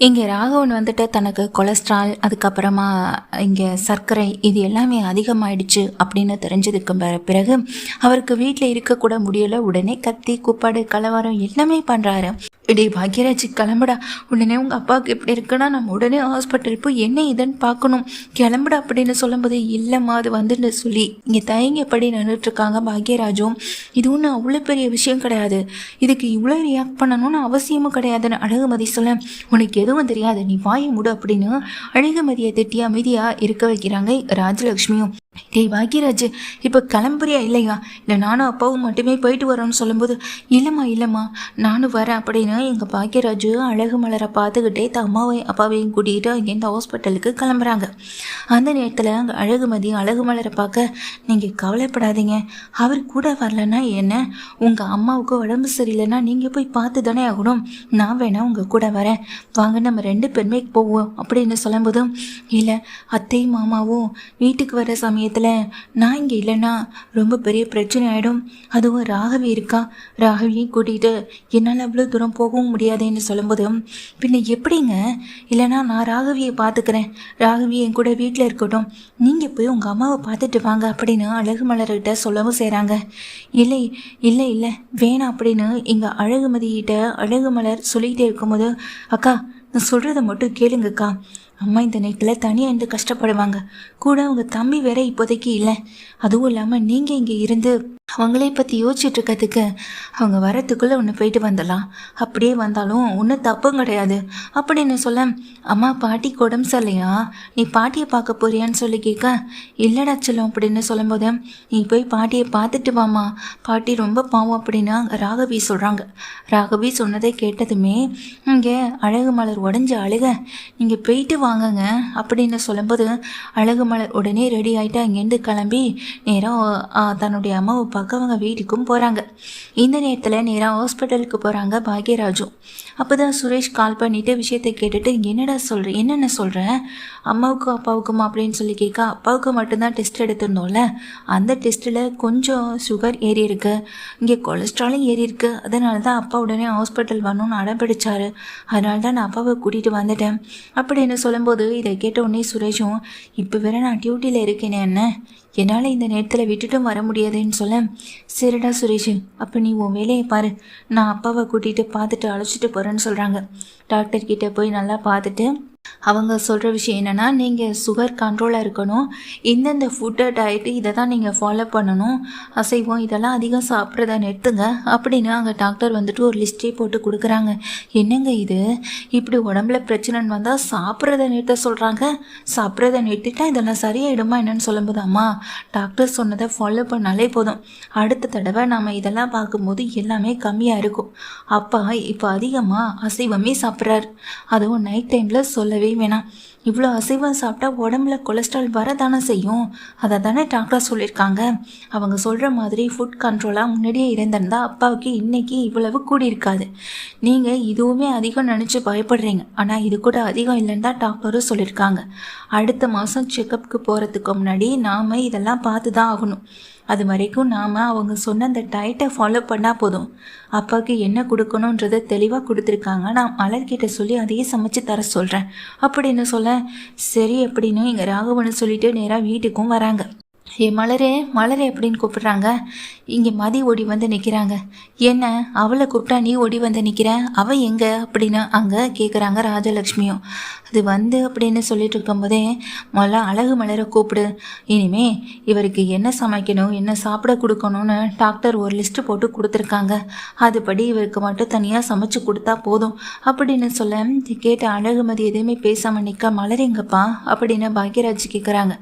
இங்கே ராகவன் வந்துட்டு தனக்கு கொலஸ்ட்ரால், அதுக்கப்புறமா இங்கே சர்க்கரை இது எல்லாமே அதிகமாயிடுச்சு அப்படின்னு தெரிஞ்சதுக்கு பிறகு அவருக்கு வீட்டில் இருக்கக்கூட முடியலை. உடனே கத்தி கூப்பாடு கலவரம் எல்லாமே பண்ணுறாரு. இடி பாக்யராஜ் கிளம்புடா, உடனே உங்கள் அப்பாவுக்கு எப்படி இருக்குன்னா நம்ம உடனே ஹாஸ்பிட்டல் போய் என்ன இதுன்னு பார்க்கணும், கிளம்புடா அப்படின்னு சொல்லும்போது இல்லைம்மா அது வந்துட்டு சொல்லி இங்கே தயங்கப்படி நின்றுட்டுருக்காங்க பாக்யராஜும். இது ஒன்றும் அவ்வளோ பெரிய விஷயம் கிடையாது, இதுக்கு இவ்வளோ ரியாக்ட் பண்ணணும்னு அவசியமும் கிடையாதுன்னு அழகுமதி சொல்ல, உனக்கு எதுவும் தெரியாது நீ வாயை மூடு அப்படின்னு அழகுமதியை திட்டி அமைதியாக இருக்க வைக்கிறாங்க ராஜலக்ஷ்மியும். டேய் பாக்யராஜ் இப்போ கிளம்புறியா இல்லையா, இல்லை நானும் அப்பாவும் மட்டுமே போயிட்டு வரோன்னு சொல்லும்போது இல்லைம்மா நானும் வரேன் அப்படின்னு எங்கள் பாக்யராஜ் அழகு மலரை பார்த்துக்கிட்டே அம்மாவையும் அப்பாவையும் கூட்டிகிட்டு அங்கேருந்து ஹாஸ்பிட்டலுக்கு கிளம்புறாங்க. அந்த நேரத்தில் அங்கே அழகு மலரை பார்க்க நீங்கள் கவலைப்படாதீங்க, அவர் கூட வரலன்னா என்ன, உங்கள் அம்மாவுக்கு உடம்பு சரியில்லைன்னா நீங்கள் போய் பார்த்து தானே ஆகணும், நான் வேணா உங்கள் கூட வரேன், வாங்க நம்ம 2 பேருமே போவோம் அப்படின்னு சொல்லும்போதும் இல்லை அத்தையும் மாமாவும் வீட்டுக்கு வர சமயத்தில் நான் இங்கே இல்லைன்னா ரொம்ப பெரிய பிரச்சனை ஆகிடும், அதுவும் ராகவி இருக்கா, ராகவியும் கூட்டிகிட்டு என்னால் அவ்வளோ தூரம் போகவும் முடியாதுன்னு சொல்லும்போது பின்ன எப்படிங்க, இல்லைனா நான் ராகவியை பார்த்துக்கிறேன், ராகவி என் கூட வீட்டில் இருக்கட்டும், நீங்கள் போய் உங்கள் அம்மாவை பார்த்துட்டு வாங்க அப்படின்னு அழகு மலர்கிட்ட சொல்லவும் செய்கிறாங்க. இல்லை இல்லை இல்லை வேணாம் அப்படின்னு இங்கே அழகுமதிகிட்ட அழகு மலர் சொல்லிகிட்டே இருக்கும்போது அக்கா நான் சொல்கிறத மட்டும் கேளுங்கக்கா, அம்மா இந்த நேரத்தில் தனியாக இருந்து கஷ்டப்படுவாங்க, கூட அவங்க தம்பி வேற இப்போதைக்கு இல்லை, அதுவும் இல்லாமல் நீங்கள் இங்கே இருந்து அவங்களே பற்றி யோசிச்சுட்டு இருக்கிறதுக்கு அவங்க வரத்துக்குள்ளே ஒன்று போயிட்டு வந்துடலாம், அப்படியே வந்தாலும் ஒன்றும் தப்பும் கிடையாது அப்படின்னு சொல்ல, அம்மா பாட்டிக்கு உடம்பு சரியில்லையா, நீ பாட்டியை பார்க்க போறியான்னு சொல்லி கேட்க, இல்லைடா செல்லம் அப்படின்னு சொல்லும்போது நீ போய் பாட்டியை பார்த்துட்டு வாமா, பாட்டி ரொம்ப பாவம் அப்படின்னு ராகவி சொல்கிறாங்க. ராகவி சொன்னதை கேட்டதுமே இங்கே அழகு மலர் உடஞ்சி அழுக, நீங்கள் போயிட்டு வாங்கங்க அப்படின்னு சொல்லும்போது அழகு மலர் உடனே ரெடி ஆகிட்டு அங்கேருந்து கிளம்பி நேராக தன்னுடைய அம்மாவை பார்க்க அவங்க வீட்டுக்கும் போகிறாங்க. இந்த நேரத்தில் நேராக ஹாஸ்பிட்டலுக்கு போகிறாங்க பாக்யராஜும். அப்போ தான் சுரேஷ் கால் பண்ணிவிட்டு விஷயத்தை கேட்டுட்டு என்னென்ன சொல்கிறேன் அம்மாவுக்கும் அப்பாவுக்குமா அப்படின்னு சொல்லி கேட்க, அப்பாவுக்கு மட்டும்தான் டெஸ்ட் எடுத்திருந்தோம்ல, அந்த டெஸ்ட்டில் கொஞ்சம் சுகர் ஏறி இருக்கு, இங்கே கொலஸ்ட்ராலும் ஏறி இருக்கு, அதனால தான் அப்பா உடனே ஹாஸ்பிட்டல் வரணும்னு அடம்பிடிச்சாரு, அதனால தான் நான் அப்பாவை கூட்டிகிட்டு வந்துட்டேன் அப்படின்னு சொல்லும்போது இதை கேட்ட உடனே சுரேஷும் இப்போ வேற நான் டியூட்டியில் இருக்கேனே என்ன, என்னால் இந்த நேரத்தில் விட்டுட்டும் வர முடியாதுன்னு சொல்ல, சரிடா சுரேஷ் அப்போ நீ உன் வேலையை பாரு, நான் அப்பாவை கூட்டிகிட்டு பார்த்துட்டு அழைச்சிட்டு போகிறேன்னு சொல்கிறாங்க. டாக்டர்கிட்ட போய் நல்லா பார்த்துட்டு அவங்க சொல்கிற விஷயம் என்னென்னா, நீங்கள் சுகர் கண்ட்ரோலாக இருக்கணும், இந்தந்த ஃபுட்டு டயட்டு இதை தான் நீங்கள் ஃபாலோ பண்ணணும், அசைவம் இதெல்லாம் அதிகம் சாப்பிட்றத நிறுத்துங்க அப்படின்னு அங்கே டாக்டர் வந்துட்டு ஒரு லிஸ்ட்டே போட்டு கொடுக்குறாங்க. என்னங்க இது இப்படி உடம்புல பிரச்சனைன்னு வந்தால் சாப்பிட்றத நிறுத்த சொல்கிறாங்க, சாப்பிட்றத நிறுத்திட்டா இதெல்லாம் சரியாயிடுமா என்னன்னு சொல்லும்போது, அம்மா டாக்டர் சொன்னதை ஃபாலோ பண்ணாலே போதும், அடுத்த தடவை நாம் இதெல்லாம் பார்க்கும்போது எல்லாமே கம்மியாக இருக்கும். அப்பா இப்போ அதிகமாக அசைவமே சாப்பிட்றாரு, அதுவும் நைட் டைமில் சொல்லவே வேணாம், இவ்வளோ அசைவம் சாப்பிட்டா உடம்புல கொலஸ்ட்ரால் வரதானே செய்யும், அதை தானே டாக்டர் சொல்லியிருக்காங்க, அவங்க சொல்கிற மாதிரி ஃபுட் கண்ட்ரோலாக முன்னாடியே இருந்திருந்தா அப்பாவுக்கு இன்றைக்கி இவ்வளவு கூடியிருக்காது, நீங்கள் இதுவுமே அதிகம் நினச்சி பயப்படுறீங்க, ஆனால் இது கூட அதிகம் இல்லைன்னு தான் டாக்டரும் சொல்லியிருக்காங்க, அடுத்த மாதம் செக்கப்புக்கு போகிறதுக்கு முன்னாடி நாம் இதெல்லாம் பார்த்து தான் ஆகணும், அது வரைக்கும் நாம் அவங்க சொன்ன அந்த டயட்டை ஃபாலோ பண்ணால் போதும், அப்பாவுக்கு என்ன கொடுக்கணுன்றதை தெளிவாக கொடுத்துருக்காங்க, நான் மலர்கிட்ட சொல்லி அதையே சமைச்சு தர சொல்கிறேன் அப்படின்னு சொல்ல, சரி அப்படின்னு இங்கே ராகவனு சொல்லிட்டு நேராக வீட்டுக்கும் வராங்க. மலரே அப்படின்னு கூப்பிடுறாங்க. இங்கே மதி ஓடி வந்து நிற்கிறாங்க. என்ன அவளை கூப்பிட்டா நீ ஓடி வந்து நிற்கிற, அவள் எங்கே அப்படின்னு அங்கே கேட்குறாங்க ராஜலக்ஷ்மியும். அது அப்படின்னு சொல்லிட்டு இருக்கும்போதே முதல்ல அழகு மலரை கூப்பிடு, இனிமே இவருக்கு என்ன சமைக்கணும் என்ன சாப்பிட கொடுக்கணும்னு டாக்டர் ஒரு லிஸ்ட்டு போட்டு கொடுத்துருக்காங்க, அதுபடி இவருக்கு மட்டும் தனியாக சமைச்சு கொடுத்தா போதும் அப்படின்னு சொல்ல, கேட்ட அழகுமதி எதுவுமே பேசாமல் நிற்க, மலர் எங்கப்பா அப்படின்னு பாக்யராஜ் கேட்குறாங்க.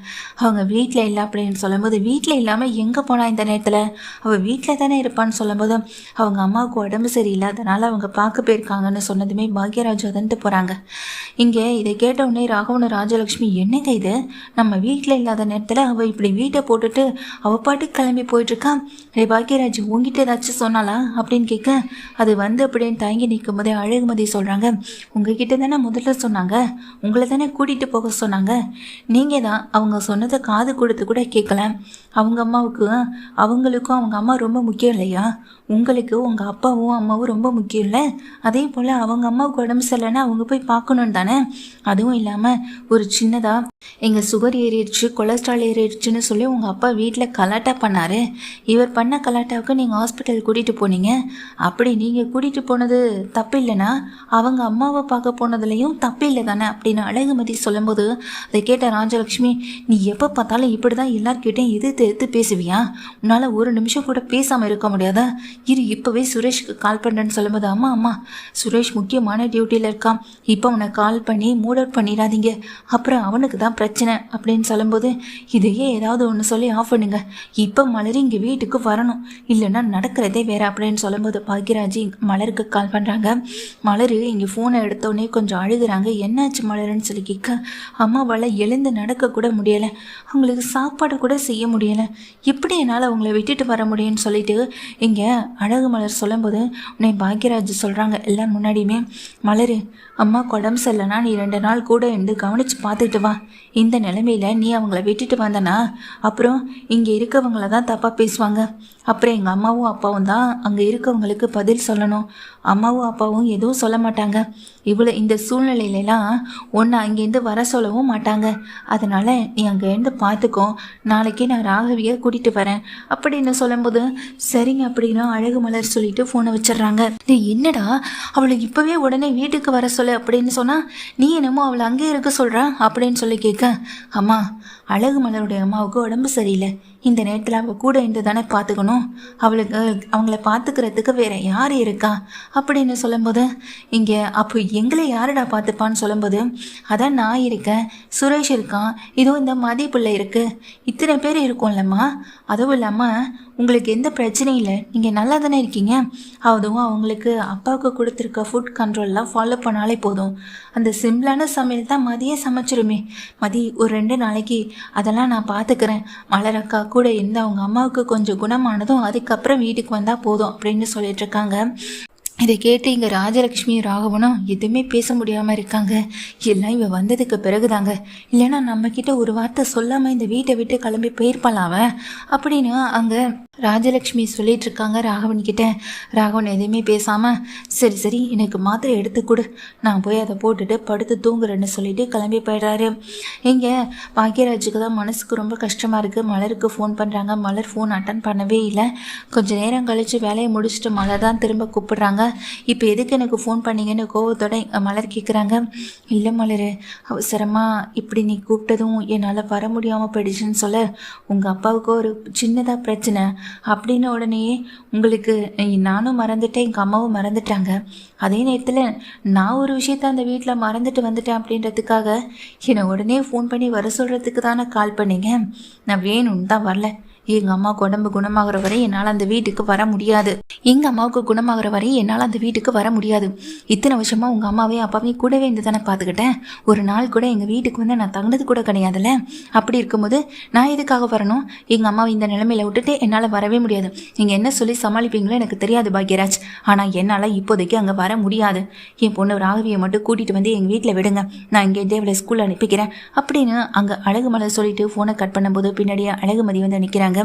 அவங்க வீட்டில் இல்லை அப்படின்னு சொல்லும்போது, வீட்டில் இல்லாமல் எங்கே போனா இந்த நேரத்தில், அவள் வீட்டில் தானே இருப்பான்னு சொல்லும்போது, அவங்க அம்மாவுக்கு உடம்பு சரியில்லை அதனால் அவங்க பார்க்க போயிருக்காங்கன்னு சொன்னதுமே பாக்யராஜ் அதன்ட்டு போகிறாங்க. இங்கே இதை கேட்ட உடனே ராகவனும் ராஜலக்ஷ்மி, என்னங்க இது, நம்ம வீட்டில் இல்லாத நேரத்தில் அவள் இப்படி வீட்டை போட்டுட்டு அவள் பாட்டுக்கு கிளம்பி போயிட்டுருக்கா, பாக்யராஜ் உங்ககிட்ட ஏதாச்சும் சொன்னாலா அப்படின்னு கேட்க, அது அப்படின்னு தயங்கி நிற்கும் போதே அழகுமதி சொல்கிறாங்க, உங்ககிட்ட தானே முதல்ல சொன்னாங்க, உங்களை தானே கூட்டிகிட்டு போக சொன்னாங்க, நீங்கள் தான் அவங்க சொன்னதை காது கொடுத்து கூட கேட்கல. அவங்க அம்மாவுக்கு அவங்களுக்கும் அவங்க அம்மா ரொம்ப முக்கியம் இல்லையா? உங்களுக்கு உங்கள் அப்பாவும் அம்மாவும் ரொம்ப முக்கியம் இல்லை? அதே போல் அவங்க அம்மாவுக்கு உடம்பு சரியில்லைன்னா அவங்க போய் பார்க்கணும் தானே? அதுவும் இல்லாமல் ஒரு சின்னதாக எங்கள் சுகர் ஏறிடுச்சு, கொலஸ்ட்ரால் ஏறிடுச்சுன்னு சொல்லி உங்கள் அப்பா வீட்டில் கலாட்டா பண்ணார். இவர் பண்ண கலாட்டாவுக்கு நீங்கள் ஹாஸ்பிட்டல் கூட்டிகிட்டு போனீங்க. அப்படி நீங்கள் கூட்டிகிட்டு போனது தப்பு இல்லைன்னா அவங்க அம்மாவை பார்க்க போனதுலேயும் தப்பு இல்லை தானே அப்படின்னு அழகுமதி சொல்லும்போது அதை கேட்ட ராஜலக்ஷ்மி, நீ எப்போ பார்த்தாலும் இப்படி தான் எல்லார்கிட்டையும் எதிர்த்து பேசுவியா? உன்னால் ஒரு நிமிஷம் கூட பேசாமல் இருக்க முடியாதா? இப்போவே சுரேஷ்க்கு கால் பண்ணுறேன்னு சொல்லும்போது, அம்மா சுரேஷ் முக்கியமான டியூட்டியில் இருக்கான், இப்போ அவனை கால் பண்ணி மூட் அவுட் பண்ணிடாதீங்க, அப்புறம் அவனுக்கு தான் பிரச்சனை அப்படின்னு சொல்லும்போது, இதையே ஏதாவது ஒன்று சொல்லி ஆஃப் பண்ணுங்க, இப்போ மலர் இங்கே வீட்டுக்கு வரணும், இல்லைன்னா நடக்கிறதே வேற அப்படின்னு சொல்லும்போது பாக்யராஜ் மலருக்கு கால் பண்ணுறாங்க. மலர் இங்கே ஃபோனை எடுத்தோடனே கொஞ்சம் அழுகுறாங்க. என்னாச்சு மலருன்னு சொல்லி கேட்க, அம்மாவால் எழுந்து நடக்கக்கூட முடியலை, அவங்களுக்கு சாப்பாடு கூட செய்ய முடியலை, எப்படி என்னால் அவங்கள விட்டுட்டு வர முடியும்னு சொல்லிட்டு இங்கே அழகு மலர் சொல்லும்போது உன்னை பாக்யராஜ் சொல்கிறாங்க எல்லாம் முன்னாடியுமே, மலர் அம்மா உடம்பு சரியில்லைனா நீ 2 நாள் கூட இருந்து கவனித்து பார்த்துட்டு வா. இந்த நிலைமையில நீ அவங்கள விட்டுட்டு வந்தனா அப்புறம் இங்கே இருக்கவங்கள தான் தப்பாக பேசுவாங்க. அப்புறம் எங்கள் அம்மாவும் அப்பாவும் தான் அங்கே இருக்கவங்களுக்கு பதில் சொல்லணும். அம்மாவும் அப்பாவும் எதுவும் சொல்ல மாட்டாங்க. இவ்வளோ இந்த சூழ்நிலையிலலாம் ஒன்று அங்கேருந்து வர சொல்லவும் மாட்டாங்க. அதனால் நீ அங்கேருந்து பார்த்துக்கோ, நாளைக்கே நான் ராகவியை கூட்டிகிட்டு வரேன் அப்படின்னு சொல்லும்போது, சரிங்க அப்படின்னு அழகு மலர் சொல்லிட்டு ஃபோனை வச்சிடுறாங்க. என்னடா அவளை இப்போவே உடனே வீட்டுக்கு வர சொல்லு அப்படின்னு சொன்னால் நீ என்னமோ அவளை அங்கே இருக்க சொல்கிறா அப்படின்னு சொல்லி கேட்க, அம்மா அழகு மலருடைய அம்மாவுக்கு உடம்பு சரியில்லை, இந்த நேரத்தில் அவள் கூட இருந்து தானே பார்த்துக்கணும், அவங்கள பார்த்துக்கிறதுக்கு வேற யார் இருக்கா அப்படின்னு சொல்லும்போது, இங்கே அப்போ எங்களை யாருடா பார்த்துப்பான்னு சொல்லும்போது, அதான் நான் இருக்கேன், சுரேஷ் இருக்கான், இதோ இந்த மதி பிள்ளை இருக்குது, இத்தனை பேர் இருக்கோம்லம்மா, அதுவும் இல்லாமல் உங்களுக்கு எந்த பிரச்சனையும் இல்லை, நீங்கள் நல்லா தானே இருக்கீங்க, அதுவும் அவங்களுக்கு அப்பாவுக்கு கொடுத்துருக்க ஃபுட் கண்ட்ரோல்லாம் ஃபாலோ பண்ணாலே போதும், அந்த சிம்பிளான சமையல் தான் மதியே சமைச்சிருமே, மதி ஒரு 2 நாளைக்கு அதெல்லாம் நான் பார்த்துக்கிறேன், மலரக்கா கூட இருந்து அவங்க அம்மாவுக்கு கொஞ்சம் குணமானதும் அதுக்கப்புறம் வீட்டுக்கு வந்தால் போதும் அப்படின்னு சொல்லிட்டு இருக்காங்க. இதை கேட்டு இங்கே ராஜலக்ஷ்மியும் ராகவனும் எதுவுமே பேச முடியாமல் இருக்காங்க. எல்லாம் இவ வந்ததுக்கு பிறகுதாங்க, இல்லைன்னா நம்மக்கிட்ட ஒரு வார்த்தை சொல்லாமல் இந்த வீட்டை விட்டு கிளம்பி போயிருப்பாளாவ அப்படின்னு அங்கே ராஜலக்ஷ்மி சொல்லிட்டு இருக்காங்க ராகவன் கிட்ட. ராகவன் எதுவுமே பேசாமல், சரி எனக்கு மாத்திரை எடுத்து கொடு, நான் போய் அதை போட்டுட்டு படுத்து தூங்குறேன்னு சொல்லிட்டு கிளம்பி போயிடுறாரு. இங்கே பாக்யராஜுக்கு தான் மனசுக்கு ரொம்ப கஷ்டமாக இருக்குது. மலருக்கு ஃபோன் பண்ணுறாங்க, மலர் ஃபோன் அட்டன் பண்ணவே இல்லை. கொஞ்சம் நேரம் கழித்து வேலையை முடிச்சுட்டு மலர் தான் திரும்ப கூப்பிடுறாங்க. இப்போ எதுக்கு எனக்கு ஃபோன் பண்ணீங்கன்னு கோவத்தோட மலர் கேட்குறாங்க. இல்லை மலர், அவசரமாக இப்படி நீ கூப்பிட்டதும் என்னால் வர முடியாமல் போயிடுச்சுன்னு சொல்ல, உங்கள் அப்பாவுக்கு ஒரு சின்னதாக பிரச்சனை அப்படின்னு உடனே உங்களுக்கு நானும் மறந்துட்டேன், எங்கள் அம்மாவும் மறந்துட்டாங்க, அதே நேரத்தில் நான் ஒரு விஷயத்த அந்த வீட்டில் மறந்துட்டு வந்துட்டேன் அப்படின்றதுக்காக என்னை உடனே ஃபோன் பண்ணி வர சொல்கிறதுக்கு தானே கால் பண்ணீங்க, நான் வேணும்னு தான் வரல. எங்கள் அம்மாவுக்கு உடம்பு குணமாகிற வரை என்னால் அந்த வீட்டுக்கு வர முடியாது. இத்தனை வருஷமாக உங்கள் அம்மாவையும் அப்பாவையும் கூடவே இருந்து தானே பார்த்துக்கிட்டேன். ஒரு நாள் கூட எங்கள் வீட்டுக்கு வந்து நான் தங்கினது கூட கிடையாதுல்ல. அப்படி இருக்கும்போது நான் எதுக்காக வரணும்? எங்கள் அம்மாவை இந்த நிலைமையில விட்டுட்டு என்னால் வரவே முடியாது. நீங்கள் என்ன சொல்லி சமாளிப்பீங்களோ எனக்கு தெரியாது பாக்யராஜ், ஆனால் என்னால் இப்போதைக்கு அங்கே வர முடியாது. என் பொண்ணு ராகவியை மட்டும் கூட்டிகிட்டு வந்து எங்கள் வீட்டில் விடுங்க, நான் இங்கே தேவலை ஸ்கூலில் அனுப்பிக்கிறேன் அப்படின்னு அங்கே அழகுமலை சொல்லிட்டு ஃபோனை கட் பண்ணும்போது பின்னாடியே அழகுமதி வந்து நிற்கிறாங்க.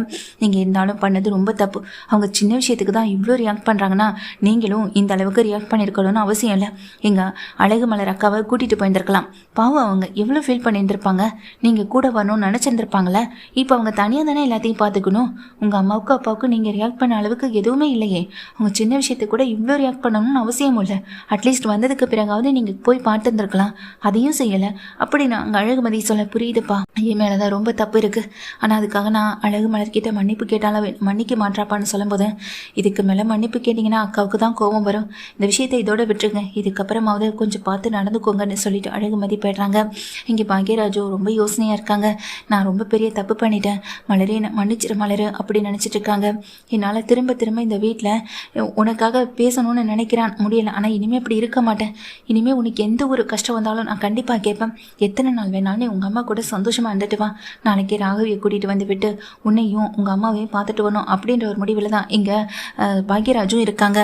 நீங்கள் இருந்தாலும் பண்ணது ரொம்ப தப்பு. அவங்க சின்ன விஷயத்துக்கு தான் இவ்வளோ ரியாக்ட் பண்ணுறாங்கன்னா நீங்களும் இந்த அளவுக்கு ரியாக்ட் பண்ணியிருக்கணும்னு அவசியம் இல்லை. எங்கள் அழகு மலர் அக்காவை கூட்டிகிட்டு போயிருந்துருக்கலாம். பாவம் அவங்க எவ்வளோ ஃபீல் பண்ணியிருந்திருப்பாங்க. நீங்கள் கூட வரணும்னு நினச்சிருந்துருப்பாங்களே. இப்போ அவங்க தனியாக தானே எல்லாத்தையும் பார்த்துக்கணும். உங்கள் அம்மாவுக்கும் அப்பாவுக்கும் நீங்கள் ரியாக்ட் பண்ண அளவுக்கு எதுவுமே இல்லையே. அவங்க சின்ன விஷயத்துக்கு கூட இவ்வளோ ரியாக்ட் பண்ணணும்னு அவசியம் இல்லை. அட்லீஸ்ட் வந்ததுக்கு பிறகாவது நீங்கள் போய் பார்த்துருந்துருக்கலாம். அதையும் செய்யலை அப்படின்னு அங்கே அழகுமதி சொல்ல, புரியுதுப்பா, என் மேலே தான் ரொம்ப தப்பு இருக்குது, ஆனால் அதுக்காக நான் அழகு மலர்கிட்ட மன்னிப்பு கேட்டாலும் மன்னிக்க மாட்டாப்பான்னு சொல்லும்போது, இதுக்கு மேலே மன்னிப்பு கேட்டிங்கன்னா அக்காவுக்கு தான் கோபம் வரும், இந்த விஷயத்தை இதோட விட்டுருங்க, இதுக்கப்புறமாவது கொஞ்சம் பார்த்து நடந்துக்கோங்கன்னு சொல்லிட்டு அழகுமதி போய்ட்றாங்க. இங்கே பாக்யராஜு ரொம்ப யோசனையாக இருக்காங்க. நான் ரொம்ப பெரிய தப்பு பண்ணிட்டேன், மலரே மன்னிச்சிட மலர் அப்படின்னு நினச்சிட்டு இருக்காங்க. என்னால் திரும்ப இந்த வீட்டில் உனக்காக பேசணும்னு நினைக்கிறான், முடியலை. ஆனால் இனிமேல் இப்படி இருக்க மாட்டேன். இனிமேல் உனக்கு எந்த ஒரு கஷ்டம் வந்தாலும் நான் கண்டிப்பாக கேட்பேன். எத்தனை நாள் வேணாலும் உங்கள் அம்மா கூட சந்தோஷமாக இருந்துட்டு வா. நாளைக்கே ராகவியை கூட்டிகிட்டு வந்து விட்டு உன்னையும் உங்கள் அம்மாவையும் பார்த்துட்டு வரணும் அப்படின்ற ஒரு முடிவில் தான் இங்கே பாக்யராஜும் இருக்காங்க.